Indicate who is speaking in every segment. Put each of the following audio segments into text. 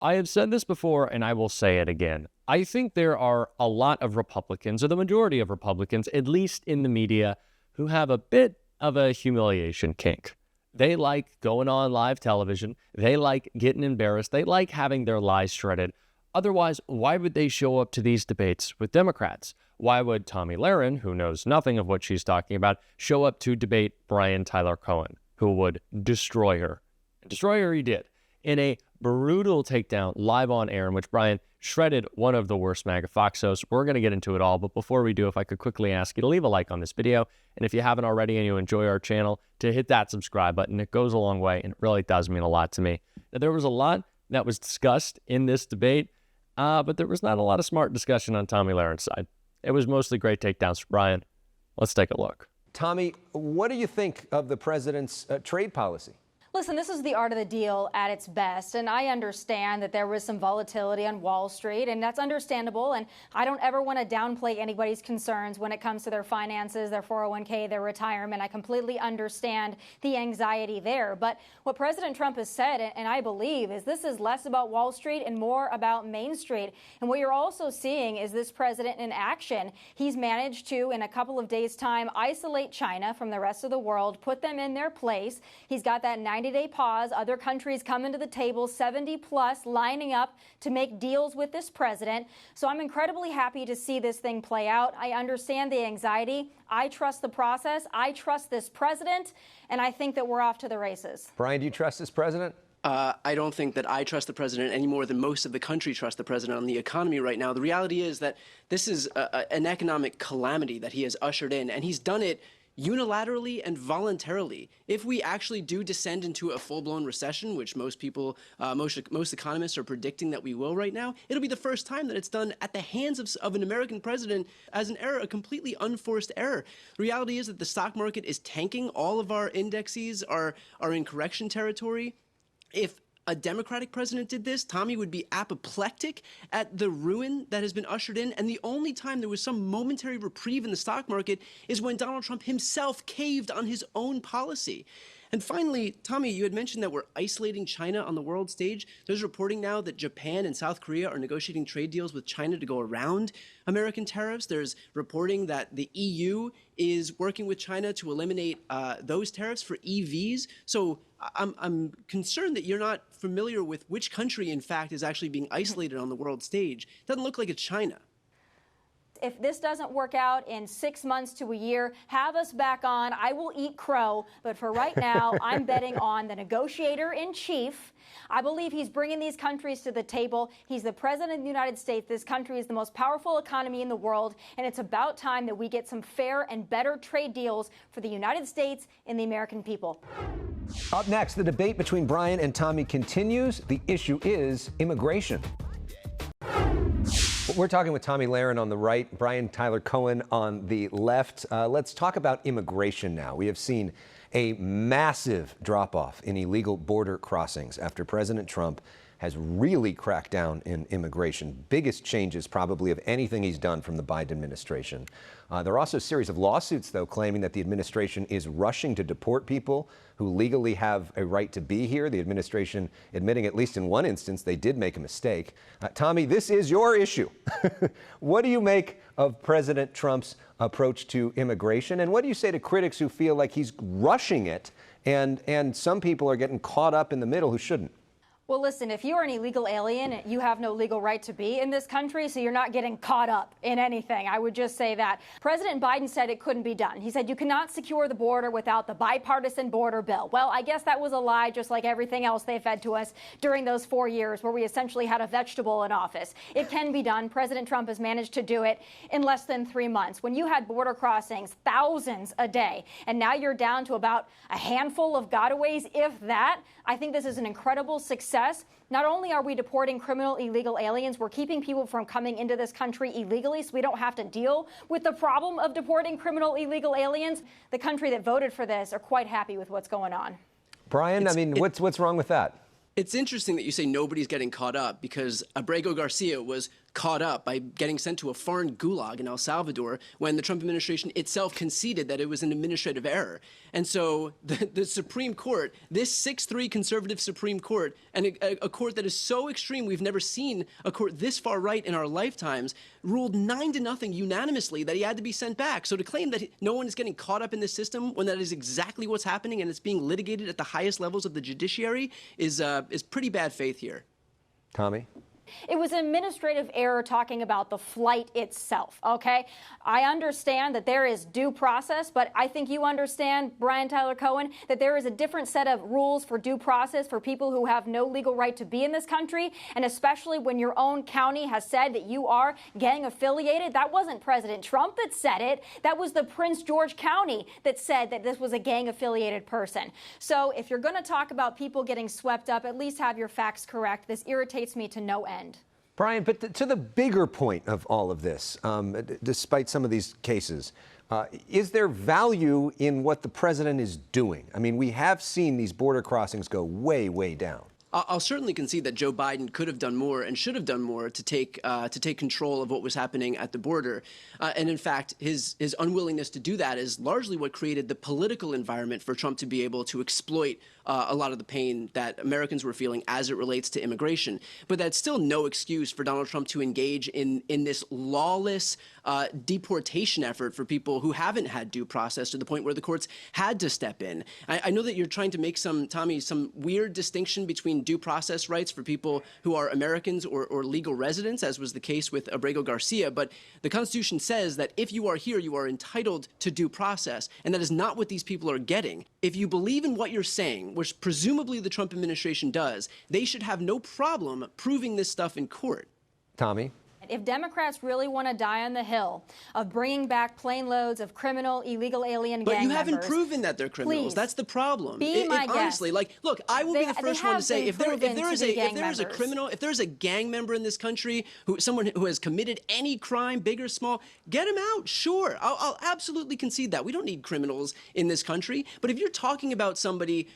Speaker 1: I have said this before, and I will say it again. I think there are a lot of Republicans, or the majority of Republicans, at least in the media, who have a bit of a humiliation kink. They like going on live television. They like getting embarrassed. They like having their lies shredded. Otherwise, why would they show up to these debates with Democrats? Why would Tomi Lahren, who knows nothing of what she's talking about, show up to debate Brian Tyler Cohen, who would destroy her? Destroy her he did, in a brutal takedown live on air in which Brian shredded one of the worst MAGA Fox hosts. We're going to get into it all, but before we do, if I could quickly ask you to leave a like on this video, and if you haven't already and you enjoy our channel, to hit that subscribe button. It goes a long way, and it really does mean a lot to me. Now, there was a lot that was discussed in this debate, but there was not a lot of smart discussion on Tomi Lahren's side. It was mostly great takedowns for Brian. Let's take a look.
Speaker 2: Tomi, what do you think of the president's trade policy?
Speaker 3: Listen, this is the art of the deal at its best, and I understand that there was some volatility on Wall Street, and that's understandable, and I don't ever want to downplay anybody's concerns when it comes to their finances, their 401k, their retirement. I completely understand the anxiety there, but what President Trump has said, and I believe, is this is less about Wall Street and more about Main Street, and what you're also seeing is this president in action. He's managed to, in a couple of days' time, isolate China from the rest of the world, put them in their place. He's got that 90-day pause. Other countries coming to the table, 70 plus, lining up to make deals with this president. So I'm incredibly happy to see this thing play out. I understand the anxiety. I trust the process. I trust this president, and I think that we're off to the races.
Speaker 2: Brian, do you trust this president?
Speaker 4: I don't think that I trust the president any more than most of the country trust the president on the economy right now. The reality is that this is an economic calamity that he has ushered in, and he's done it unilaterally and voluntarily. If we actually do descend into a full-blown recession, which most people, most economists are predicting that we will right now, it'll be the first time that it's done at the hands of an American president as an error, a completely unforced error. The reality is that the stock market is tanking. All of our indexes are in correction territory. If a Democratic president did this, Tomi would be apoplectic at the ruin that has been ushered in. And the only time there was some momentary reprieve in the stock market is when Donald Trump himself caved on his own policy. And finally, Tomi, you had mentioned that we're isolating China on the world stage. There's reporting now that Japan and South Korea are negotiating trade deals with China to go around American tariffs. There's reporting that the EU is working with China to eliminate those tariffs for EVs. So I'm concerned that you're not familiar with which country, in fact, is actually being isolated on the world stage. It doesn't look like it's China.
Speaker 3: If this doesn't work out in 6 months to a year, have us back on. I will eat crow. But for right now, I'm betting on the negotiator in chief. I believe he's bringing these countries to the table. He's the president of the United States. This country is the most powerful economy in the world. And it's about time that we get some fair and better trade deals for the United States and the American people.
Speaker 2: Up next, the debate between Brian and Tomi continues. The issue is immigration. We're talking with Tomi Lahren on the right, Brian Tyler Cohen on the left. Let's talk about immigration now. We have seen a massive drop-off in illegal border crossings after President Trump has really cracked down in immigration. Biggest changes probably of anything he's done from the Biden administration. There are also a series of lawsuits, though, claiming that the administration is rushing to deport people who legally have a right to be here. The administration admitting, at least in one instance, they did make a mistake. Tomi, this is your issue. What do you make of President Trump's approach to immigration? And what do you say to critics who feel like he's rushing it and some people are getting caught up in the middle who shouldn't?
Speaker 3: Well, listen, if you're an illegal alien, you have no legal right to be in this country, so you're not getting caught up in anything. I would just say that. President Biden said it couldn't be done. He said you cannot secure the border without the bipartisan border bill. Well, I guess that was a lie, just like everything else they fed to us during those 4 years where we essentially had a vegetable in office. It can be done. President Trump has managed to do it in less than 3 months. When you had border crossings, thousands a day, and now you're down to about a handful of gotaways, if that, I think this is an incredible success. Not only are we deporting criminal illegal aliens, we're keeping people from coming into this country illegally so we don't have to deal with the problem of deporting criminal illegal aliens. The country that voted for this are quite happy with what's going on.
Speaker 2: Brian, what's wrong with that?
Speaker 4: It's interesting that you say nobody's getting caught up because Abrego Garcia was caught up by getting sent to a foreign gulag in El Salvador when the Trump administration itself conceded that it was an administrative error. And so the Supreme Court, this 6-3 conservative Supreme Court, and a court that is so extreme, we've never seen a court this far right in our lifetimes, ruled 9-0 unanimously that he had to be sent back. So to claim that no one is getting caught up in this system when that is exactly what's happening and it's being litigated at the highest levels of the judiciary is pretty bad faith here.
Speaker 2: Tomi?
Speaker 3: It was an administrative error talking about the flight itself, okay? I understand that there is due process, but I think you understand, Brian Tyler Cohen, that there is a different set of rules for due process for people who have no legal right to be in this country, and especially when your own county has said that you are gang affiliated. That wasn't President Trump that said it. That was the Prince George County that said that this was a gang affiliated person. So if you're going to talk about people getting swept up, at least have your facts correct. This irritates me to no end.
Speaker 2: Brian, but to the bigger point of all of this, despite some of these cases, is there value in what the president is doing? I mean, we have seen these border crossings go way, way down.
Speaker 4: I'll certainly concede that Joe Biden could have done more and should have done more to take control of what was happening at the border. And in fact, his unwillingness to do that is largely what created the political environment for Trump to be able to exploit a lot of the pain that Americans were feeling as it relates to immigration. But that's still no excuse for Donald Trump to engage in this lawless deportation effort for people who haven't had due process to the point where the courts had to step in. I know that you're trying to make some weird distinction between due process rights for people who are Americans or legal residents, as was the case with Abrego Garcia, but the Constitution says that if you are here, you are entitled to due process, and that is not what these people are getting. If you believe in what you're saying, which presumably the Trump administration does, they should have no problem proving this stuff in court.
Speaker 2: Tomi?
Speaker 3: If Democrats really want to die on the hill of bringing back plane loads of criminal, illegal alien gang members...
Speaker 4: But you haven't proven that they're criminals.
Speaker 3: Please,
Speaker 4: that's the problem.
Speaker 3: Be my guest.
Speaker 4: Honestly, look, I will be the first one to say if there is a criminal, if there's a gang member in this country, someone who has committed any crime, big or small, get him out. Sure, I'll absolutely concede that. We don't need criminals in this country. But if you're talking about somebody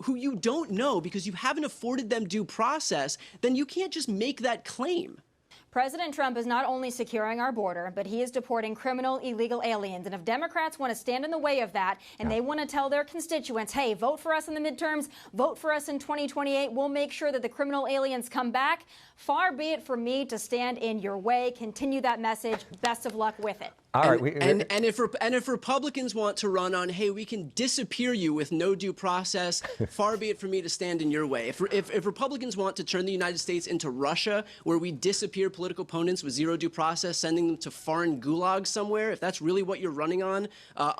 Speaker 4: who you don't know because you haven't afforded them due process, then you can't just make that claim.
Speaker 3: President Trump is not only securing our border, but he is deporting criminal, illegal aliens. And if Democrats want to stand in the way of that and they want to tell their constituents, hey, vote for us in the midterms, vote for us in 2028, we'll make sure that the criminal aliens come back. Far be it for me to stand in your way. Continue that message. Best of luck with it.
Speaker 2: All right.
Speaker 4: And if Republicans want to run on, hey, we can disappear you with no due process, far be it for me to stand in your way. If Republicans want to turn the United States into Russia, where we disappear political opponents with zero due process, sending them to foreign gulags somewhere, if that's really what you're running on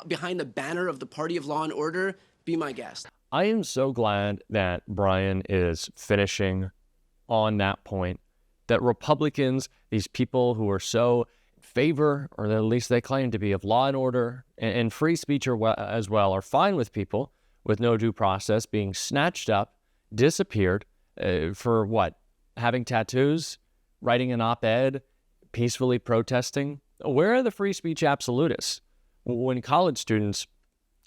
Speaker 4: behind the banner of the Party of Law and Order, be my guest.
Speaker 1: I am so glad that Brian is finishing on that point, that Republicans, these people who are so in favor, or at least they claim to be, of law and order and free speech as well, are fine with people with no due process being snatched up, disappeared for what? Having tattoos, writing an op-ed, peacefully protesting. Where are the free speech absolutists? When college students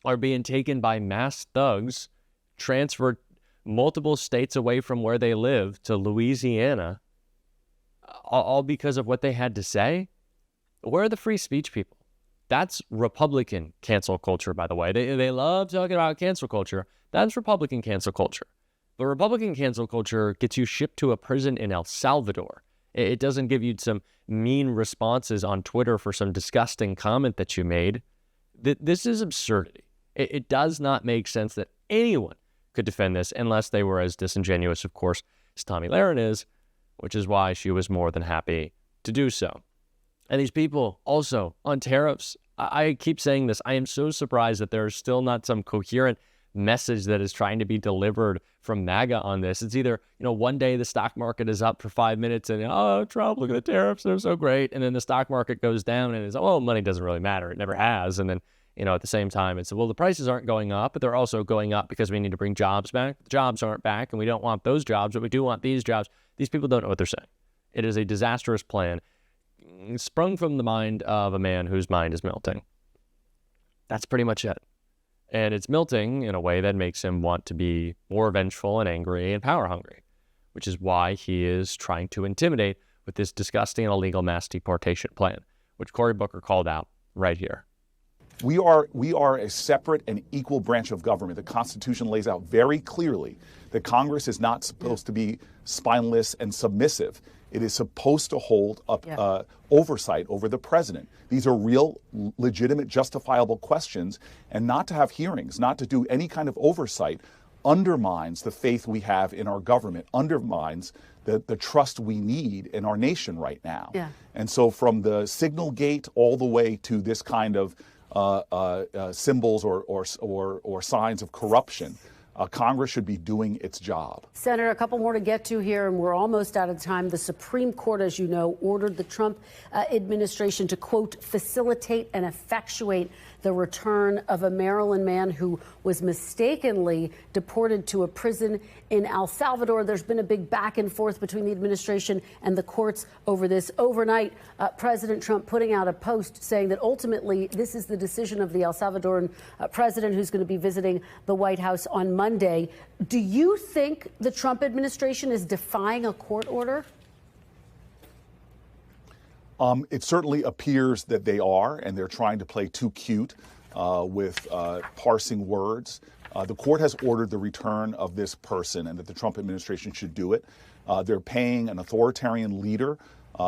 Speaker 1: are being taken by masked thugs, transferred multiple states away from where they live to Louisiana, all because of what they had to say? Where are the free speech people? That's Republican cancel culture, by the way. They love talking about cancel culture. That's Republican cancel culture. But Republican cancel culture gets you shipped to a prison in El Salvador. It doesn't give you some mean responses on Twitter for some disgusting comment that you made. This is absurdity. It does not make sense that anyone could defend this unless they were as disingenuous, of course, as Tomi Lahren is, which is why she was more than happy to do so. And these people also on tariffs, I keep saying this, I am so surprised that there's still not some coherent message that is trying to be delivered from MAGA on this. It's either, one day the stock market is up for 5 minutes and, oh, Trump, look at the tariffs, they're so great. And then the stock market goes down and it's, oh, money doesn't really matter. It never has. And then, at the same time, it's, well, the prices aren't going up, but they're also going up because we need to bring jobs back. The jobs aren't back and we don't want those jobs, but we do want these jobs. These people don't know what they're saying. It is a disastrous plan sprung from the mind of a man whose mind is melting. That's pretty much it. And it's melting in a way that makes him want to be more vengeful and angry and power hungry, which is why he is trying to intimidate with this disgusting and illegal mass deportation plan, which Cory Booker called out right here.
Speaker 5: We are a separate and equal branch of government. The Constitution lays out very clearly that Congress is not supposed to be spineless and submissive. It is supposed to hold up oversight over the president. These are real, legitimate, justifiable questions, and not to have hearings, not to do any kind of oversight undermines the faith we have in our government, undermines the trust we need in our nation right now.
Speaker 6: Yeah.
Speaker 5: And so from the signal gate all the way to this kind of symbols or signs of corruption, Congress should be doing its job.
Speaker 6: Senator, a couple more to get to here, and we're almost out of time. The Supreme Court, as you know, ordered the Trump administration to, quote, facilitate and effectuate the return of a Maryland man who was mistakenly deported to a prison in El Salvador. There's been a big back and forth between the administration and the courts over this. Overnight, President Trump putting out a post saying that ultimately this is the decision of the El Salvadoran president who's going to be visiting the White House on Monday. Do you think the Trump administration is defying a court order?
Speaker 5: It certainly appears that they are, and they're trying to play too cute with parsing words. The court has ordered the return of this person and that the Trump administration should do it. They're paying an authoritarian leader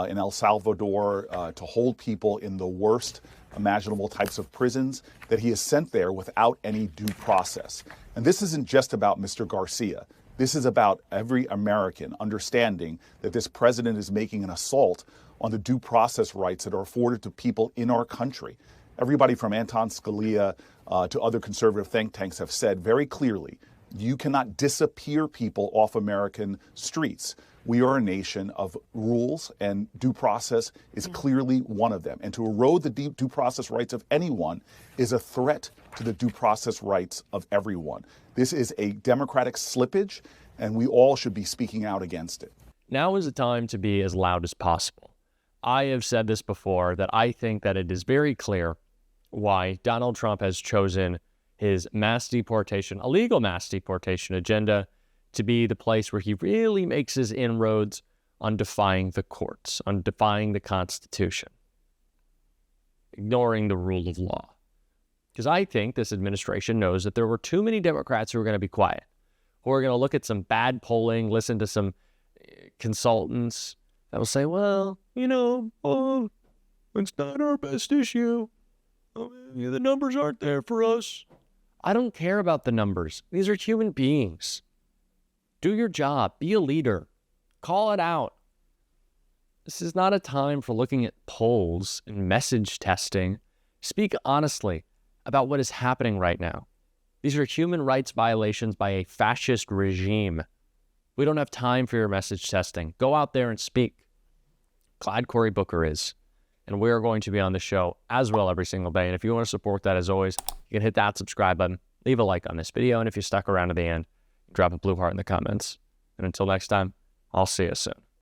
Speaker 5: in El Salvador to hold people in the worst imaginable types of prisons that he has sent there without any due process. And this isn't just about Mr. Garcia. This is about every American understanding that this president is making an assault on the due process rights that are afforded to people in our country. Everybody from Anton Scalia to other conservative think tanks have said very clearly, you cannot disappear people off American streets. We are a nation of rules, and due process is clearly one of them. And to erode the due process rights of anyone is a threat to the due process rights of everyone. This is a democratic slippage, and we all should be speaking out against it.
Speaker 1: Now is the time to be as loud as possible. I have said this before, that I think that it is very clear why Donald Trump has chosen his mass deportation, illegal mass deportation agenda to be the place where he really makes his inroads on defying the courts, on defying the Constitution, ignoring the rule of law. Because I think this administration knows that there were too many Democrats who are going to be quiet, who are going to look at some bad polling, listen to some consultants that will say, well, you know, oh, it's not our best issue. Oh, the numbers aren't there for us. I don't care about the numbers. These are human beings. Do your job. Be a leader. Call it out. This is not a time for looking at polls and message testing. Speak honestly about what is happening right now. These are human rights violations by a fascist regime. We don't have time for your message testing. Go out there and speak. Glad Cory Booker is. And we are going to be on the show as well every single day. And if you want to support that, as always, you can hit that subscribe button, leave a like on this video, and if you stuck around to the end, drop a blue heart in the comments. And until next time, I'll see you soon.